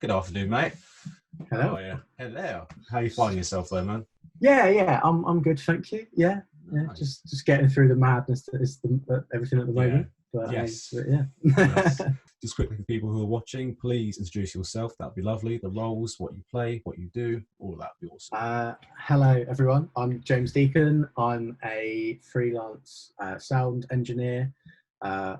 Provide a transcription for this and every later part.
Good afternoon, mate. Hello. How are you? Hello. How are you finding yourself there, man? Yeah, I'm good, thank you. Yeah, Nice. just getting through the madness that is everything at the moment. But, Yes. but yeah. Yes. Just quickly for people who are watching, please introduce yourself. That'd be lovely. The roles, what you play, what you do, all of that would be awesome. Hello, everyone. I'm James Deacon. I'm a freelance sound engineer,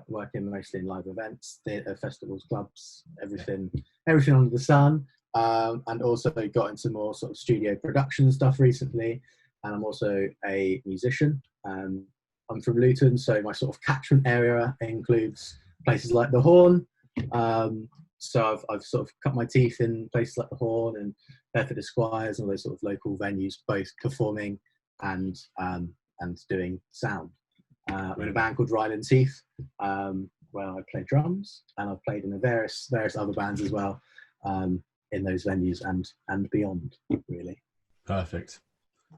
working mostly in live events, theatre, festivals, clubs, everything under the sun. And also got into more sort of studio production stuff recently. And I'm also a musician. I'm from Luton, so my sort of catchment area includes places like the Horn. So I've sort of cut my teeth in places like the Horn and Bedford Esquires and all those sort of local venues, both performing and doing sound. I'm in a band called Rylands Heath, where I play drums, and I've played in various other bands as well, in those venues and beyond, really. Perfect.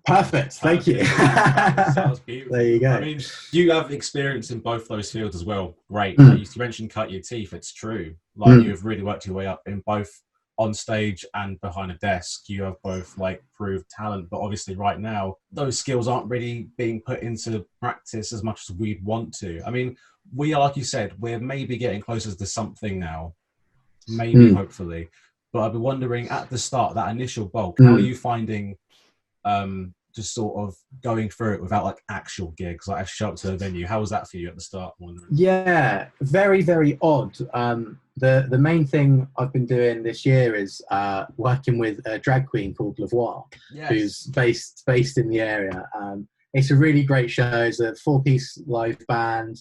Thank you. Sounds beautiful. There you go. I mean, you have experience in both those fields as well. Great. Like you mentioned cut your teeth. It's true. Like you've really worked your way up in both on stage and behind a desk. You have both like proved talent, but obviously right now those skills aren't really being put into practice as much as we'd want to. I mean, we are, like you said, we're maybe getting closer to something now, maybe hopefully. But I'd be wondering at the start, that initial bulk, how are you finding just sort of going through it without like actual gigs, like actually show up to a venue? How was that for you at the start? Yeah, very, very odd. The main thing I've been doing this year is working with a drag queen called Lavoir, who's based in the area. It's a really great show. It's a 4-piece live band.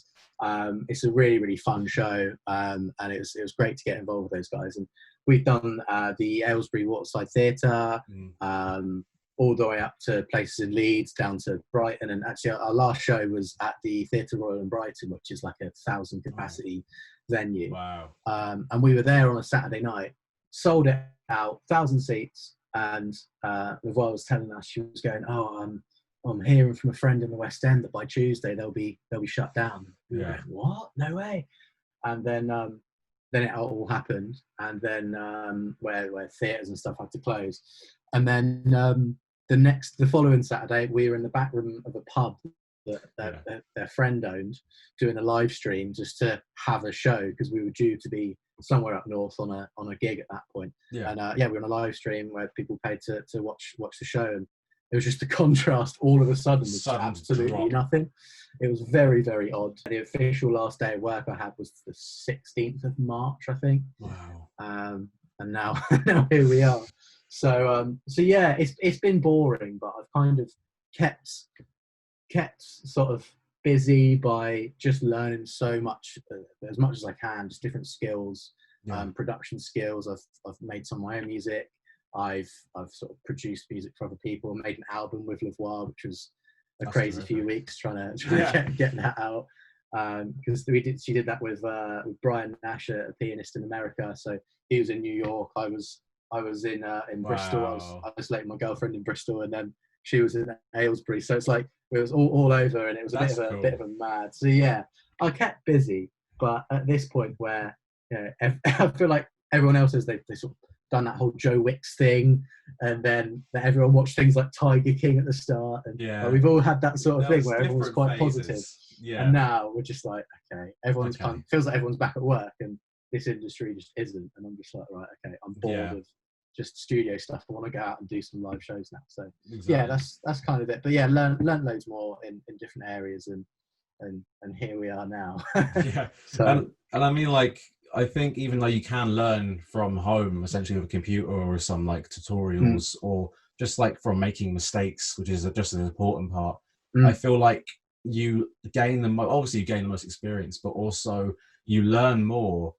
It's a really, really fun show, and it was great to get involved with those guys. And we've done the Aylesbury Waterside Theatre, all the way up to places in Leeds, down to Brighton. And actually our last show was at the Theatre Royal in Brighton, which is like a 1,000 capacity venue. Wow. And we were there on a Saturday night, sold it out, 1,000 seats. And Lavoir was telling us, she was going, I'm hearing from a friend in the West End that by Tuesday they'll be shut down. We were like, what? No way. And then it all happened, and then where theatres and stuff had to close. And then the following Saturday, we were in the back room of a pub that their friend owned, doing a live stream just to have a show, because we were due to be somewhere up north on a gig at that point. And we were on a live stream where people paid to watch the show, and it was just the contrast all of a sudden was absolutely nothing. It was very, very odd. The official last day of work I had was the 16th of March, I think. Wow. And now here we are. So yeah, it's been boring, but I've kind of kept sort of busy by just learning so much, as much as I can, just different skills, production skills. I've made some of my own music. I've sort of produced music for other people, made an album with Lavoir, which was a crazy few weeks trying to get that out. Because she did that with Brian Nash, a pianist in America. So he was in New York. I was in Bristol. I was dating my girlfriend in Bristol, and then she was in Aylesbury. So it's like it was all over, and it was a bit of a mad. So yeah, I kept busy, but at this point where I feel like everyone else is, they sort of done that whole Joe Wicks thing, and then everyone watched things like Tiger King at the start, and we've all had that sort of thing where everyone's quite positive. And now we're just like, okay, everyone's kind of, feels like everyone's back at work, and this industry just isn't. And I'm just like, right, okay, I'm bored of just studio stuff. I want to go out and do some live shows now. So yeah, that's kind of it. But yeah, learn loads more in different areas, and here we are now. So, and I mean, like, I think even though you can learn from home, essentially with a computer or some like tutorials, or just like from making mistakes, which is just an important part. I feel like you gain obviously you gain the most experience, but also you learn more,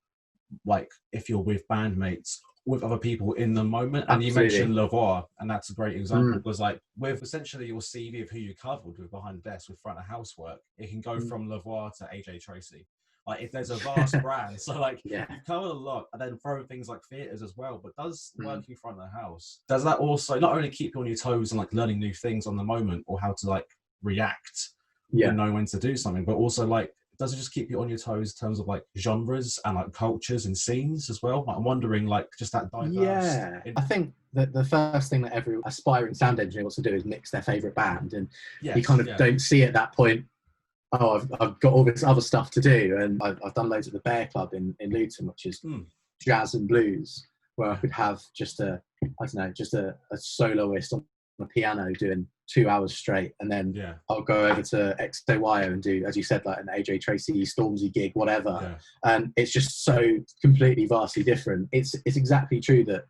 like if you're with bandmates, with other people in the moment. And you mentioned Lavoir, and that's a great example, because like with essentially your CV of who you covered with behind the desk with front of house work, it can go from Lavoir to AJ Tracy. Like if there's a vast brand, so like you've covered a lot, and then throw things like theatres as well. But does working in front of the house, does that also not only keep you on your toes and like learning new things on the moment, or how to like react and know when to do something, but also like does it just keep you on your toes in terms of like genres and like cultures and scenes as well? Like, I'm wondering, like, just that diverse. Yeah, I think that the first thing that every aspiring sound engineer wants to do is mix their favorite band, and you kind of don't see at that point, oh, I've got all this other stuff to do, and I've done loads at the Bear Club in Luton, which is jazz and blues, where I could have just a soloist on the piano doing 2 hours straight, and then I'll go over to XOYO and do, as you said, like an AJ Tracy, Stormzy gig, whatever, and it's just so completely vastly different. It's exactly true that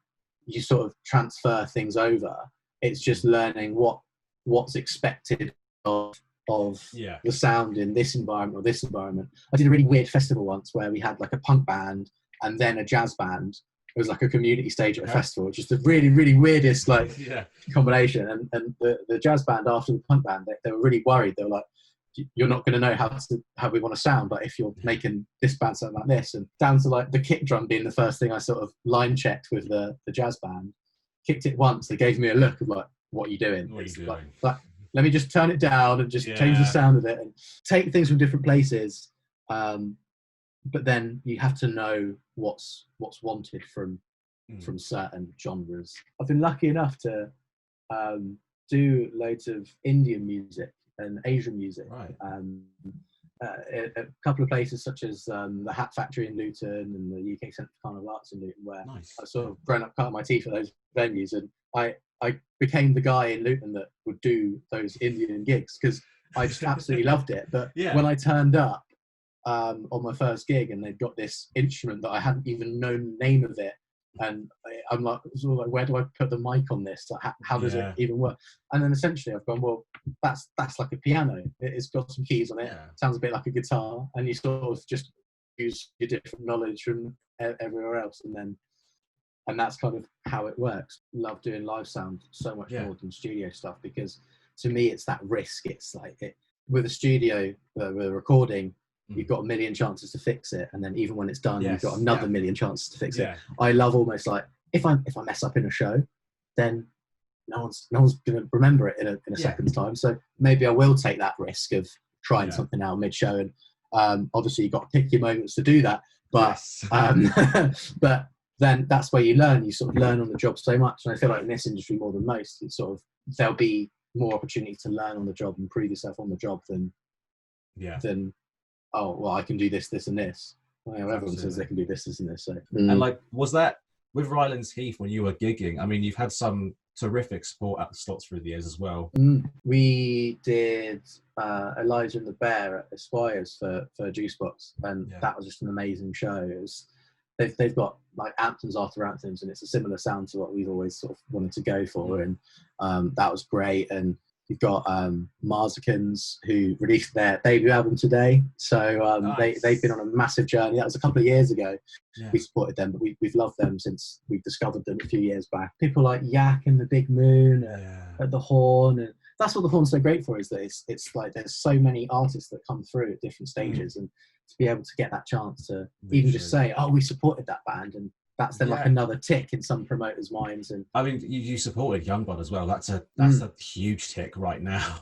you sort of transfer things over. It's just learning what's expected of the sound in this environment or this environment. I did a really weird festival once where we had like a punk band and then a jazz band. It was like a community stage at a festival, which is the really, really weirdest like combination. And the jazz band after the punk band, they were really worried. They were like, you're not going to know how we want to sound, but if you're making this band sound like this, and down to like the kick drum being the first thing I sort of line checked with the jazz band, kicked it once, they gave me a look of like, what are you doing? What are you doing? Like, let me just turn it down and just change the sound of it and take things from different places. But then you have to know what's wanted from certain genres. I've been lucky enough to do loads of Indian music and Asian music. A couple of places such as the Hat Factory in Luton and the UK Centre for Carnival Arts in Luton, where I sort of grown up cutting my teeth at those venues, and I became the guy in Luton that would do those Indian gigs because I just absolutely loved it. But when I turned up on my first gig and they'd got this instrument that I hadn't even known the name of it, and I'm like, sort of like, where do I put the mic on this? Like, how does it even work? And then essentially I've gone, well, that's like a piano. It's got some keys on it. Sounds a bit like a guitar, and you sort of just use your different knowledge from everywhere else, and that's kind of how it works. Love doing live sound so much more than studio stuff, because to me it's that risk. It's like with a studio, with a recording, you've got a million chances to fix it, and then even when it's done, you've got another million chances to fix it. I love almost like if I mess up in a show, then no one's going to remember it in a second's time. So maybe I will take that risk of trying something out mid-show, and obviously you've got to pick your moments to do that. But but then that's where you learn. You sort of learn on the job so much, and I feel like in this industry more than most, it's sort of there'll be more opportunity to learn on the job and prove yourself on the job than oh, well, I can do this, this, and this. Well, everyone says they can do this, this, and this. So. And like, was that with Rylands Heath when you were gigging? I mean, you've had some terrific support at the slots through the years as well. We did Elijah and the Bear at Esquires for Juicebox, and that was just an amazing show. They've got like anthems after anthems, and it's a similar sound to what we've always sort of wanted to go for, and that was great. And you've got Marzicans, who released their debut album today. So they've been on a massive journey. That was a couple of years ago. We supported them, but we've loved them since we discovered them a few years back. People like Yak and the Big Moon at the Horn. And that's what the Horn's so great for, is that it's like there's so many artists that come through at different stages. And to be able to get that chance to even just say, oh, we supported that band, and that's then like another tick in some promoters' minds. And I mean, you supported Youngblood as well. That's a huge tick right now.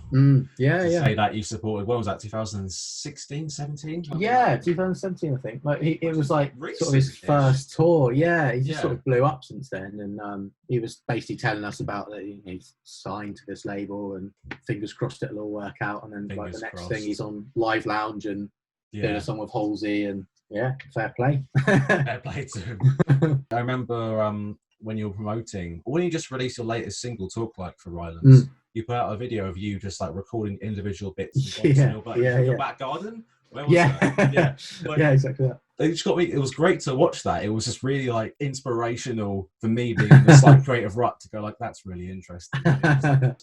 Say that you supported. When was that? 2016, 17? 2017, I think. Like it was like sort of his first tour. Yeah, he just sort of blew up since then. And he was basically telling us about that he's signed to this label, and fingers crossed it'll all work out. And then like the next thing, he's on Live Lounge and doing a song with Halsey, and fair play. Fair play to him. I remember when you were promoting, or when you just released your latest single, Talk Like, for Rylands, you put out a video of you just like recording individual bits in your back garden. Where was that? Exactly that. They just got me. It was great to watch that. It was just really like inspirational for me, being in this like creative rut, to go like, that's really interesting.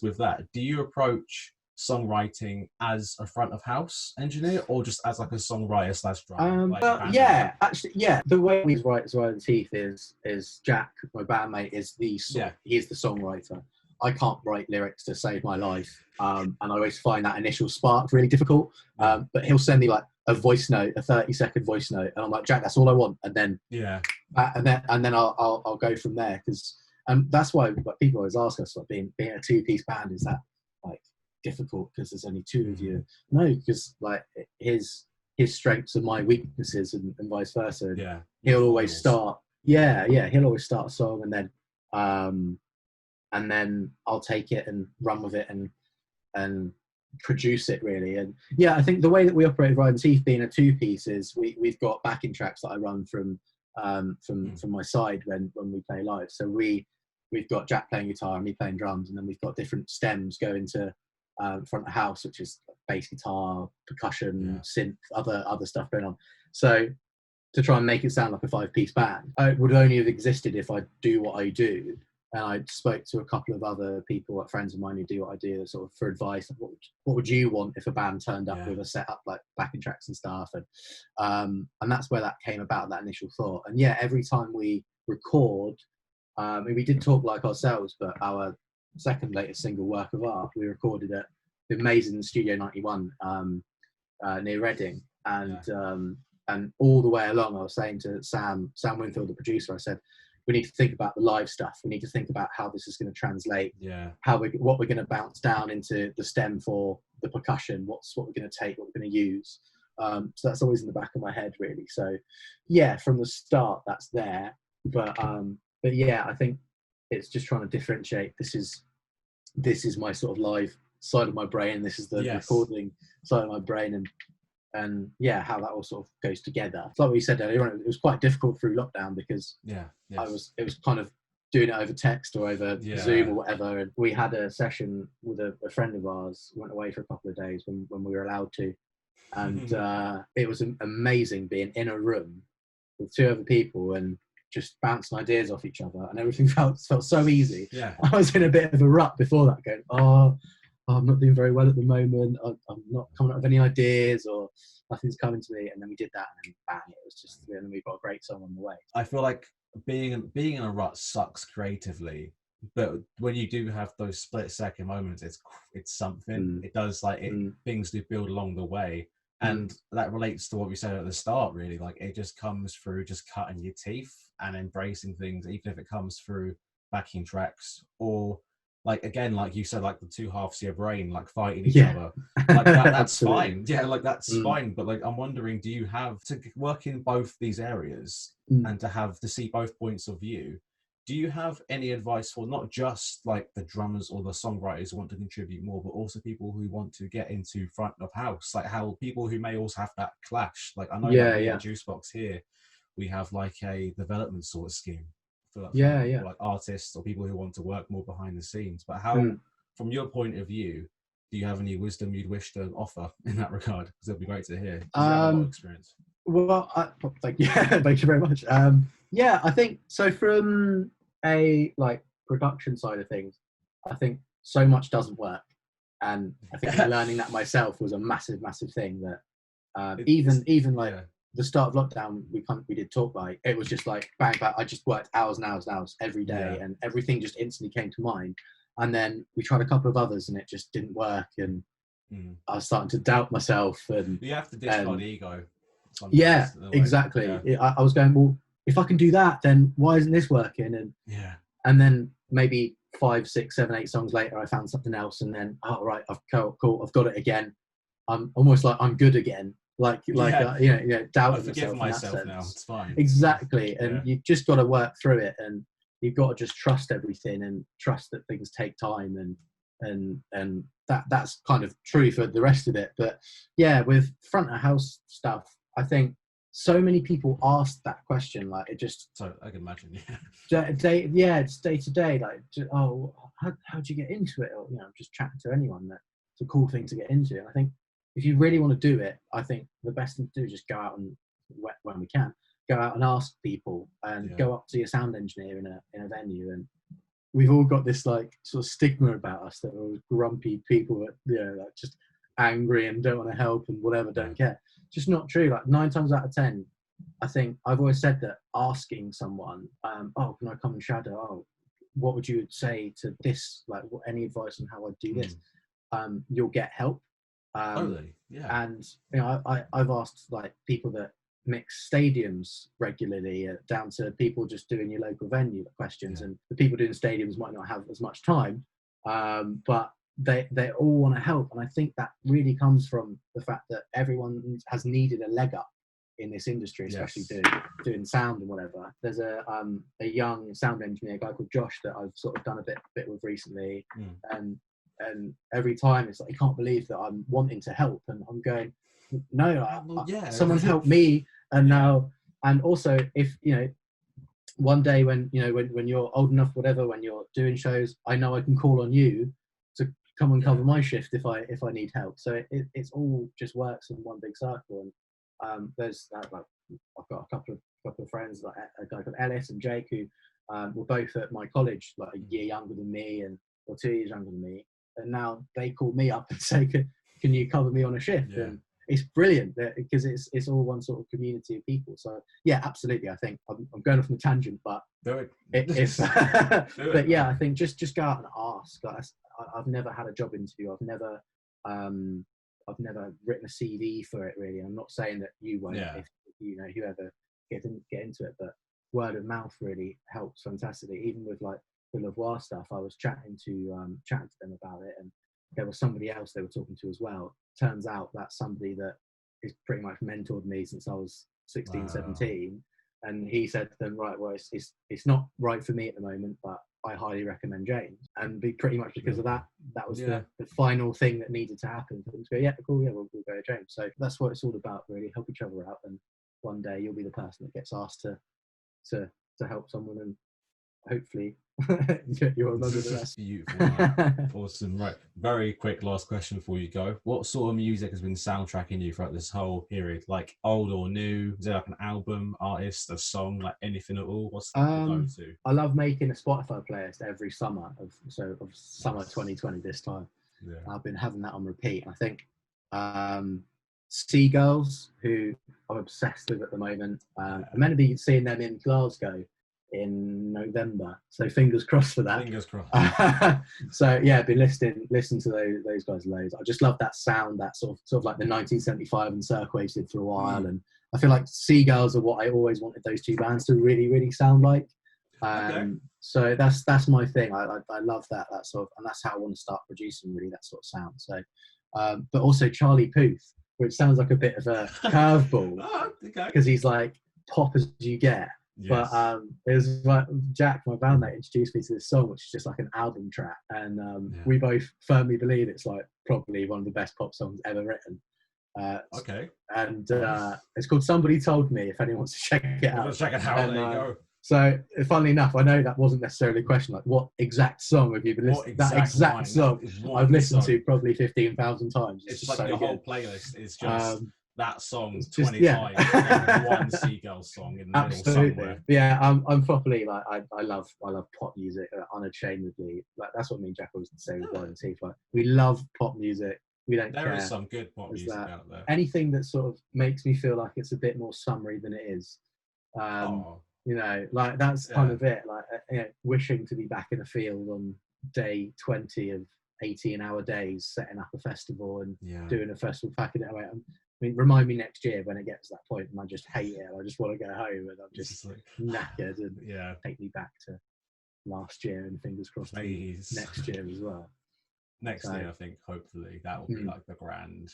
With that, do you approach songwriting as a front of house engineer, or just as like a songwriter / drummer? The way we write as Rylands Heath is Jack, my bandmate, is he is the songwriter. I can't write lyrics to save my life, and I always find that initial spark really difficult. But he'll send me like a voice note, a 30-second voice note, and I'm like, Jack, that's all I want, and then and then I'll go from there, because that's why like, people always ask us, like, being a two-piece band, is that like difficult because there's only two of you? No, because like his his strengths are my weaknesses, and vice versa. And Yeah. he'll always start. Yeah, he'll always start a song, and then I'll take it and run with it and produce it really. And yeah, I think the way that we operate Rylands Heath, being a two-piece, is we've got backing tracks that I run from my side when we play live. So we've got Jack playing guitar and me playing drums, and then we've got different stems going to front of house, which is bass guitar, percussion, synth, other stuff going on. So to try and make it sound like a 5-piece band, it would only have existed if I do what I do. And I spoke to a couple of other people, friends of mine who do what I do, sort of for advice. What would you want if a band turned up with a setup like backing tracks and stuff? And that's where that came about, that initial thought. And yeah, every time we record, we did talk like ourselves, but our second latest single, Work of Art, we recorded at the amazing Studio 91 near Reading. And all the way along, I was saying to Sam Winfield, the producer, I said, we need to think about the live stuff. We need to think about how this is going to translate. Yeah. What we're going to bounce down into the stem for the percussion. What we're going to take. What we're going to use. So that's always in the back of my head, really. So yeah, from the start, that's there. But yeah, I think it's just trying to differentiate. This is my sort of live side of my brain. This is the recording side of my brain, and yeah, how that all sort of goes together. It's like what you said earlier on, it was quite difficult through lockdown because it was kind of doing it over text or over Zoom or whatever. And we had a session with a friend of ours, went away for a couple of days when we were allowed to. And it was amazing being in a room with 2 other people and just bouncing ideas off each other, and everything felt so easy. Yeah. I was in a bit of a rut before that, going, I'm not doing very well at the moment. I'm not coming up with any ideas, or nothing's coming to me. And then we did that, and then bang, it was just, and then we got a great song on the way. I feel like being in a rut sucks creatively, but when you do have those split-second moments, it's something. It does, like, things do build along the way, and that relates to what we said at the start. Really, like, it just comes through just cutting your teeth and embracing things, even if it comes through backing tracks or, like, again, like you said, like the 2 halves of your brain, like, fighting each other. Like, that's fine. Yeah, like, that's fine. But, like, I'm wondering, do you have to work in both these areas and to see both points of view? Do you have any advice for not just, like, the drummers or the songwriters who want to contribute more, but also people who want to get into front of house? Like, how people who may also have that clash. Like, I know that we at Juicebox here, we have, like, a development sort of scheme for like artists or people who want to work more behind the scenes. But how, from your point of view, do you have any wisdom you'd wish to offer in that regard? Because it'd be great to hear. You have a lot of experience. Well, thank you very much. Yeah, I think so. From a, like, production side of things, I think so much doesn't work, and I think learning that myself was a massive thing. That even like the start of lockdown, we did talk, like, it was just like bang bang. I just worked hours and hours and hours every day, and everything just instantly came to mind. And then we tried a couple of others, and it just didn't work, and I was starting to doubt myself. And you have to discard ego. Yeah, exactly. Yeah. I was going, well, if I can do that, then why isn't this working? And then maybe 5, 6, 7, 8 songs later, I found something else, and then right, cool, I've got it again. I'm almost like I'm good again. Like doubting I forgive myself now. It's fine. Exactly, and you've just got to work through it, and you've got to just trust everything and trust that things take time, and that's kind of true for the rest of it. But yeah, with front of house stuff, I think so many people ask that question, like, it just. So I can imagine, it's day to day, like, how'd you get into it? Or, just chatting to anyone. That's a cool thing to get into. And I think if you really want to do it, I think the best thing to do is just go out and, when we can, go out and ask people, and go up to your sound engineer in a venue. And we've all got this, like, sort of stigma about us that we're grumpy people that, like, just angry and don't want to help and whatever, don't care. Just not true. Like, 9 times out of 10, I think I've always said that asking someone, can I come and shadow? What would you say to this? Like, any advice on how I do this? You'll get help. Totally, yeah. And I've asked, like, people that mix stadiums regularly, down to people just doing your local venue questions. And the people doing stadiums might not have as much time, but they all want to help, and I think that really comes from the fact that everyone has needed a leg up in this industry, especially doing sound and whatever. There's a young sound engineer, a guy called Josh, that I've sort of done a bit with recently, and every time it's like, he can't believe that I'm wanting to help, and I'm going, no, someone's helped me, and now, and also if one day when you're old enough, whatever, when you're doing shows, I know I can call on you to come and cover my shift if I need help. So it's all just works in one big circle. And there's like, I've got a couple of friends, like a guy called Ellis and Jake, who were both at my college, like a year younger than me or 2 years younger than me, and now they call me up and say, can you cover me on a shift? And it's brilliant because it's all one sort of community of people. So yeah, absolutely. I think I'm going off on a tangent, but if but yeah, I think just go out and ask. I've never had a job interview. I've never written a CV for it really. I'm not saying that you won't if you ever get into it, but word of mouth really helps fantastically. Even with like the Lavoir stuff, I was chatting to them about it, and there was somebody else they were talking to as well. Turns out that's somebody that is pretty much mentored me since I was 16, 17. And he said to them, right, well, it's not right for me at the moment, but I highly recommend James. And pretty much because of that was the final thing that needed to happen for them to go, yeah, cool, yeah, we'll go to James. So that's what it's all about, really. Help each other out. And one day you'll be the person that gets asked to help someone, and hopefully you'll remember the rest. Beautiful, man. Awesome. Right, very quick last question before you go. What sort of music has been soundtracking you throughout this whole period? Like old or new? Is it like an album, artist, a song, like anything at all? What's the go-to? I love making a Spotify playlist every summer of summer 2020 this time. I've been having that on repeat. I think Seagulls, who I'm obsessed with at the moment. I'm meant to be seeing them in Glasgow in November, so fingers crossed for that. Fingers crossed. So yeah, I've been listening to those guys loads. I just love that sound, that sort of like the 1975 and Cirquaves did for a while, and I feel like Seagulls are what I always wanted those two bands to really, really sound like. So that's my thing. I love that sort of, and that's how I want to start producing, really, that sort of sound. So, but also Charlie Puth, which sounds like a bit of a curveball because he's like pop as you get. Yes. But it was like Jack, my bandmate, introduced me to this song, which is just like an album track, and we both firmly believe it's like probably one of the best pop songs ever written. And it's called Somebody Told Me, if anyone wants to check it out. Check it out. And, there you go. So, funnily enough, I know that wasn't necessarily a question, like what exact song have you been listening to? That exact song I've listened to probably 15,000 times. It's like so your whole playlist is just that song 20 times, and one Seagull song in the middle somewhere. Yeah, I'm properly like I love pop music unashamedly. Like that's what me and Jack always say with Rylands Heath. Like we love pop music. We don't care. There is some good pop music out there. Anything that sort of makes me feel like it's a bit more summery than it is. Like that's kind of it. Like wishing to be back in the field on day 20 of 18-hour days, setting up a festival and doing a festival, packing it away. I mean, remind me next year when it gets to that point and I just hate it. I just want to go home and I'm just like knackered, and take me back to last year, and fingers crossed next year as well. Next year, I think, hopefully, that will be like the grand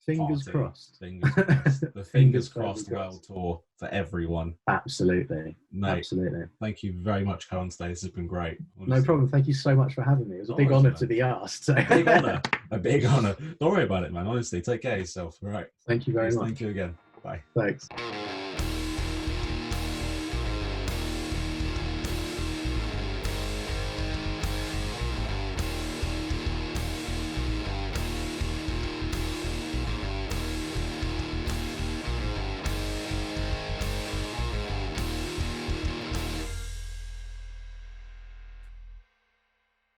fingers party. Crossed. Fingers crossed. The fingers crossed world tour for everyone. Absolutely. Mate, absolutely. Thank you very much for coming today. This has been great. Honestly. No problem. Thank you so much for having me. It was a big honour to be asked. So. A big honour. Don't worry about it, man. Honestly, take care of yourself. All right. Thank you very much. Thank you again. Bye. Thanks.